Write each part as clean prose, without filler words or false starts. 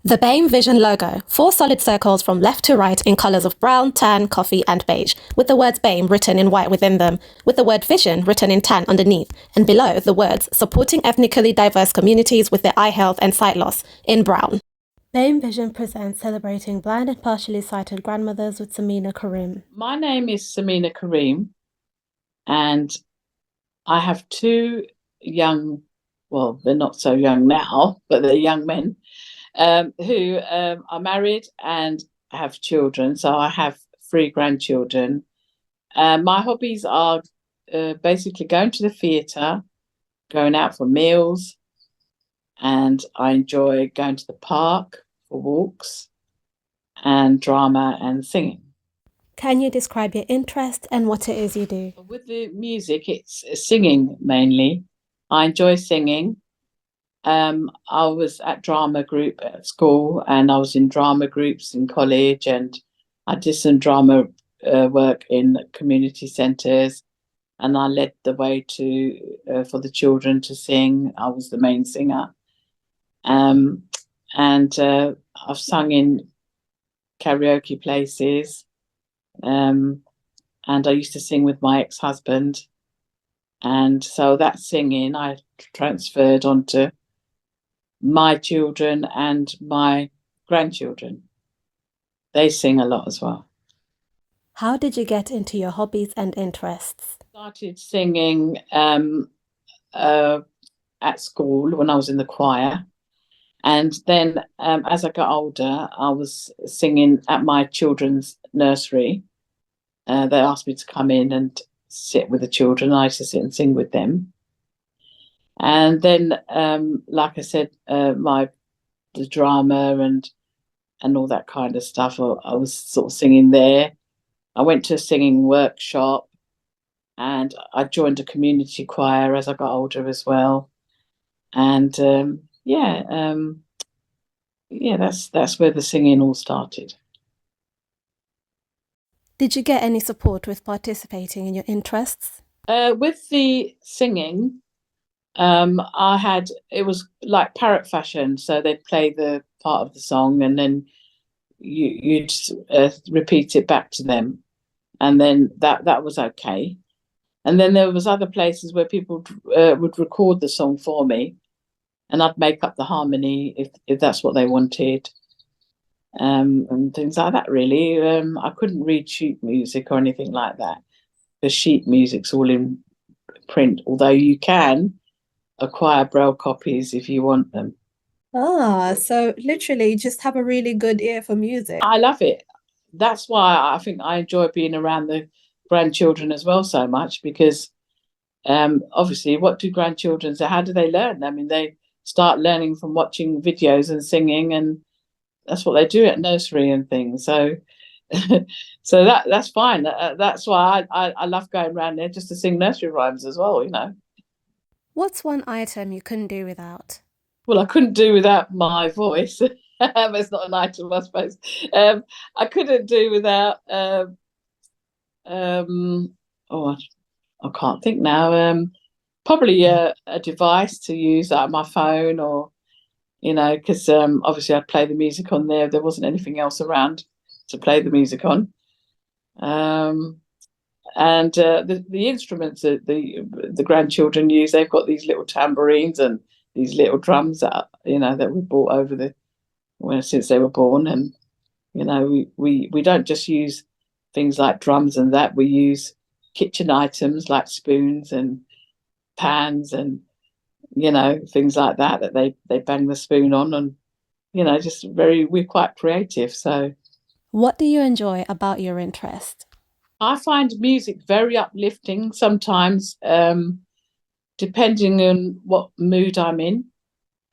The BAME Vision logo, four solid circles from left to right in colours of brown, tan, coffee and beige, with the words BAME written in white within them, with the word Vision written in tan underneath, and below the words Supporting Ethnically Diverse Communities with Their Eye Health and Sight Loss in brown. BAME Vision presents celebrating blind and partially sighted grandmothers with Sameena Karim. My name is Sameena Karim, and I have two young, well, they're not so young now, but they're young men who are married and have children. So I have three grandchildren. My hobbies are basically going to the theatre, going out for meals, and I enjoy going to the park for walks and drama and singing. Can you describe your interest and what it is you do? With the music, it's singing mainly. I enjoy singing. I was at drama group at school, and I was in drama groups in college, and I did some drama work in community centres, and I led the way to for the children to sing. I was the main singer, um, and I've sung in karaoke places, um, and I used to sing with my ex-husband. And so that singing I transferred onto my children and my grandchildren. They sing a lot as well. How did you get into your hobbies and interests? Started singing uh, at school when I was in the choir. And then as I got older, I was singing at my children's nursery. They asked me to come in and sit with the children. I used to sit and sing with them. And then, like I said, the drama and all that kind of stuff. I was sort of singing there. I went to a singing workshop, and I joined a community choir as I got older as well. And yeah, that's where the singing all started. Did you get any support with participating in your interests? With the singing, I had it was like parrot fashion, so they'd play the part of the song, and then you'd repeat it back to them, and then that was okay. And then there was other places where people would record the song for me, and I'd make up the harmony if that's what they wanted, and things like that. Really, I couldn't read sheet music or anything like that. The sheet music's all in print, although you can acquire braille copies if you want them. Ah, so literally just have a really good ear for music. I love it. That's why I think I enjoy being around the grandchildren as well so much, because obviously, what do grandchildren say? How do they learn? I mean, they start learning from watching videos and singing, and that's what they do at nursery and things. So, so that's fine. That's why I love going around there just to sing nursery rhymes as well. What's one item you couldn't do without? Well, I couldn't do without my voice. It's not an item, I suppose. I couldn't do without. Oh, I can't think now. Probably a device to use, like my phone, or because obviously I'd play the music on there. There wasn't anything else around to play the music on. Um, and the instruments that the grandchildren use, they've got these little tambourines and these little drums that we bought over since they were born. And we don't just use things like drums and that. We use kitchen items like spoons and pans and things like that they bang the spoon on, and just we're quite creative. So What do you enjoy about your interest? I find music very uplifting sometimes, depending on what mood I'm in.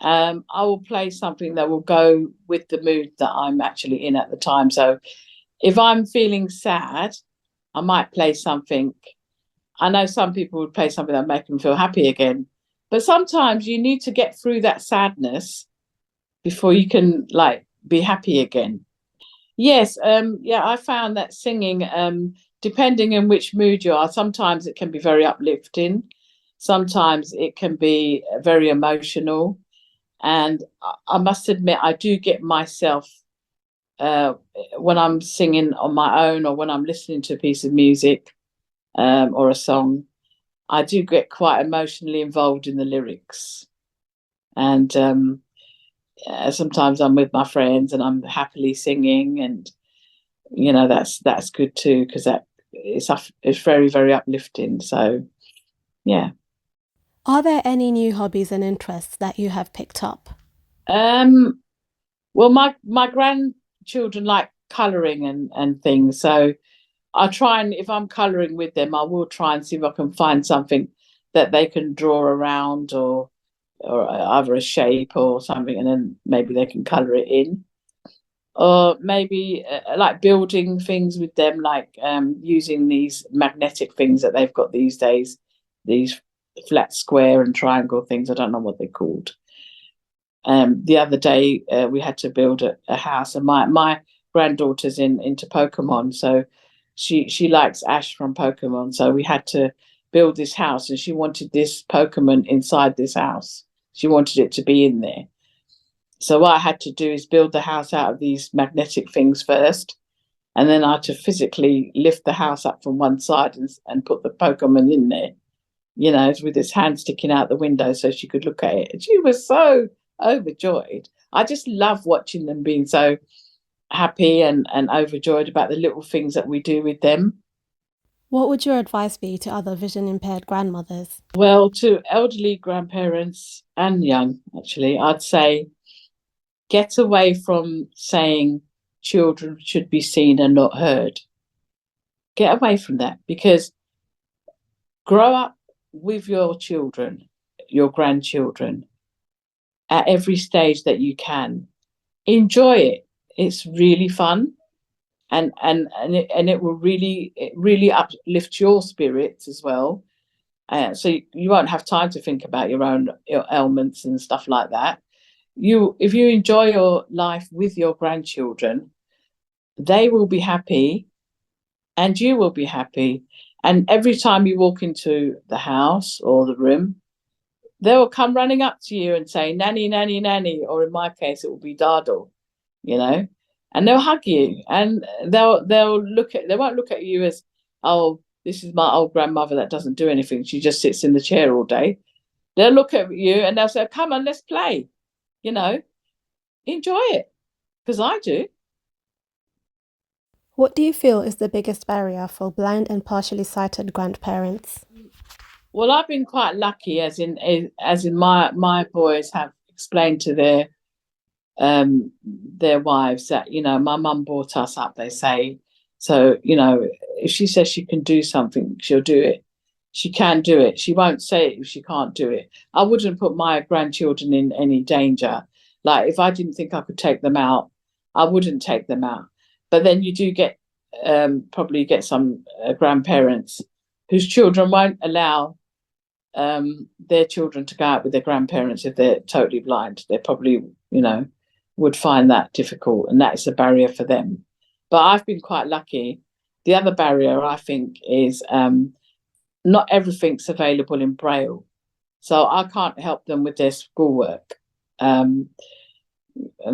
I will play something that will go with the mood that I'm actually in at the time. So if I'm feeling sad, I might play something. I know some people would play something that make them feel happy again, but sometimes you need to get through that sadness before you can be happy again. Yes, yeah, I found that singing, depending on which mood you are, sometimes it can be very uplifting, sometimes it can be very emotional. And I must admit, I do get myself uh, when I'm singing on my own or when I'm listening to a piece of music or a song, I do get quite emotionally involved in the lyrics. And sometimes I'm with my friends and I'm happily singing, and that's good too, because it's very, very uplifting. So yeah. Are there any new hobbies and interests that you have picked up? Um, well, my grandchildren like colouring and things, so I try, and if I'm colouring with them, I will try and see if I can find something that they can draw around, or either a shape or something, and then maybe they can colour it in. Or maybe like building things with them, like using these magnetic things that they've got these days, these flat square and triangle things. I don't know what they're called. The other day we had to build a house, and my granddaughter's into Pokemon, so she likes Ash from Pokemon. So we had to build this house, and she wanted this Pokemon inside this house. She wanted it to be in there. So what I had to do is build the house out of these magnetic things first, and then I had to physically lift the house up from one side and put the Pokemon in there, with his hand sticking out the window so she could look at it. And she was so overjoyed. I just love watching them being so happy and overjoyed about the little things that we do with them. What would your advice be to other vision impaired grandmothers? Well, to elderly grandparents and young, actually, I'd say get away from saying children should be seen and not heard. Get away from that, because grow up with your children, your grandchildren, at every stage that you can. Enjoy it. It's really fun, and it will really uplift your spirits as well. So you won't have time to think about your ailments and stuff like that. If you enjoy your life with your grandchildren, they will be happy, and you will be happy. And every time you walk into the house or the room, they will come running up to you and say, "Nanny, nanny, nanny," or in my case, it will be "Dado," you know, and they'll hug you, and they won't look at you as, "Oh, this is my old grandmother that doesn't do anything. She just sits in the chair all day." They'll look at you and they'll say, "Come on, let's play," you know, enjoy it, because I do. What do you feel is the biggest barrier for blind and partially sighted grandparents? Well, I've been quite lucky, as in my boys have explained to their wives that, my mum brought us up, they say. So, if she says she can do something, she'll do it. She can do it. She won't say it if she can't do it. I wouldn't put my grandchildren in any danger. Like, if I didn't think I could take them out, I wouldn't take them out. But then you do probably get some grandparents whose children won't allow their children to go out with their grandparents if they're totally blind. They probably, would find that difficult, and that is a barrier for them. But I've been quite lucky. The other barrier, I think, is not everything's available in Braille. So I can't help them with their schoolwork and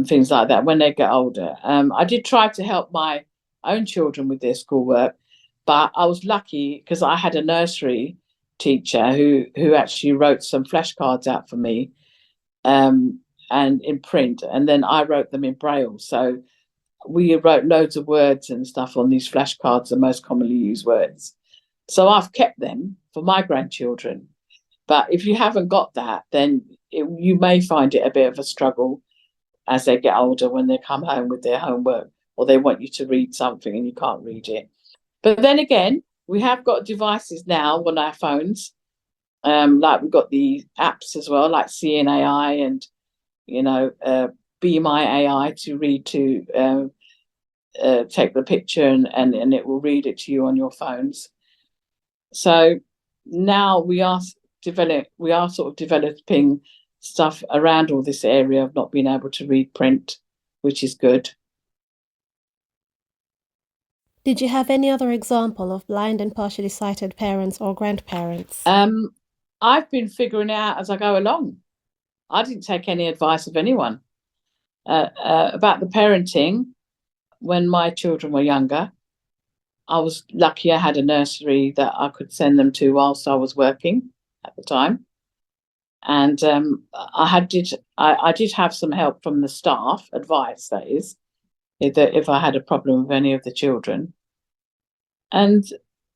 things like that when they get older. I did try to help my own children with their schoolwork, but I was lucky because I had a nursery teacher who actually wrote some flashcards out for me, and in print, and then I wrote them in Braille. So we wrote loads of words and stuff on these flashcards, the most commonly used words. So I've kept them for my grandchildren. But if you haven't got that, then you may find it a bit of a struggle as they get older, when they come home with their homework, or they want you to read something and you can't read it. But then again, we have got devices now on our phones. Like we've got the apps as well, like CNAI and, Be My AI, to read, to take the picture, and it will read it to you on your phones. So now we are sort of developing stuff around all this area of not being able to read print, which is good. Did you have any other example of blind and partially sighted parents or grandparents? I've been figuring it out as I go along. I didn't take any advice of anyone about the parenting. When my children were younger, I was lucky I had a nursery that I could send them to whilst I was working at the time. And I did have some help from the staff, advice that is, if I had a problem with any of the children. And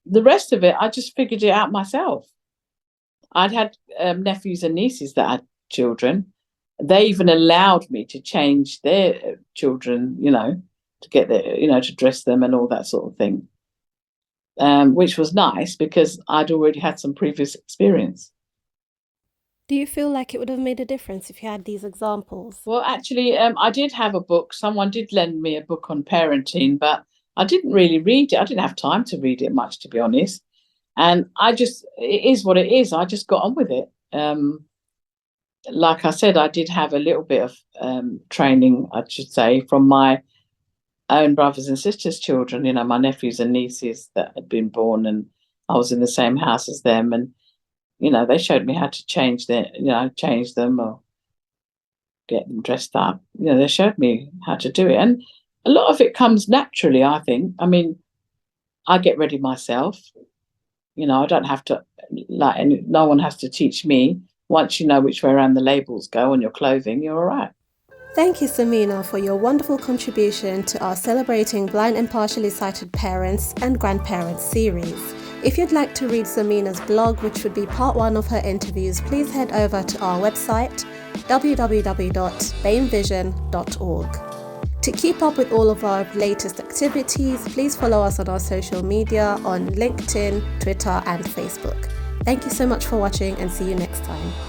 the rest of it, I just figured it out myself. I'd had nephews and nieces that had children. They even allowed me to change their children, to get their, to dress them and all that sort of thing, which was nice because I'd already had some previous experience. Do you feel like it would have made a difference if you had these examples? Well, actually, I did have a book. Someone did lend me a book on parenting, but I didn't really read it. I didn't have time to read it much, to be honest. And it is what it is. I just got on with it. Like I said, I did have a little bit of training, I should say, from my own brothers and sisters' children, my nephews and nieces that had been born, and I was in the same house as them. And, they showed me how to change them or get them dressed up. They showed me how to do it. And a lot of it comes naturally, I think. I mean, I get ready myself. I don't have to, no one has to teach me. Once you know which way around the labels go on your clothing, you're all right. Thank you, Sameena, for your wonderful contribution to our Celebrating Blind and Partially Sighted Parents and Grandparents series. If you'd like to read Sameena's blog, which would be part 1 of her interviews, please head over to our website, www.bamevision.org. To keep up with all of our latest activities, please follow us on our social media on LinkedIn, Twitter, and Facebook. Thank you so much for watching, and see you next time.